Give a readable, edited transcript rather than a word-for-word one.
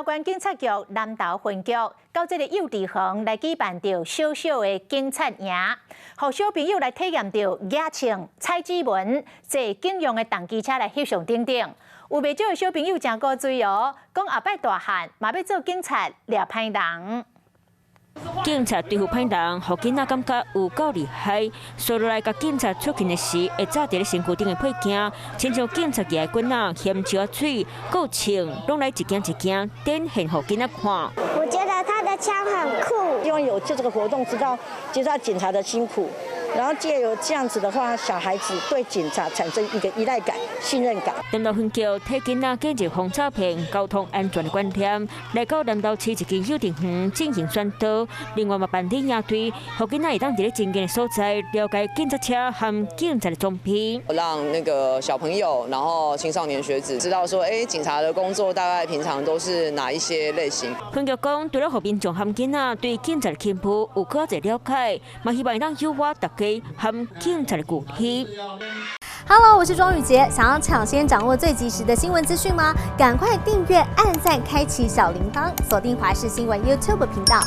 县警察局南投分局到这个幼稚园来举办着小小的警察营，让小朋友来体验着野枪、采指纹、坐警用的动机车来翕相等等。有袂少的小朋友真古锥哦，讲后摆大汉嘛要做警察掠歹人。 警察对付歹人，互囡仔感觉有够厉害。所以来甲警察出勤的时，会扎伫咧身躯顶的配件，亲像警察界的棍仔、嫌笑嘴、够枪，拢来一件一件展现互囡仔看。我觉得他的枪很酷，希望有这个活动，知道警察的辛苦。 然后借由这样子的话，小孩子对警察产生一个依赖感、信任感。南投分局替囡仔建立防诈骗、交通安全的观念，来到南投市一间幼稚园进行宣导。另外嘛，办理营队，让囡仔会当伫咧真近的所在了解警察车和警察的装备，让那个小朋友，然后青少年学子知道说，警察的工作大概平常都是哪一些类型。分局讲，除了让民众和囡仔对警察的钦佩有更加了解，嘛希望会当诱发大家。 和警察的骨气。Hello， 我是庄宇杰。想要抢先掌握最及时的新闻资讯吗？赶快订阅、按赞、开启小铃铛，锁定华视新闻 YouTube 频道。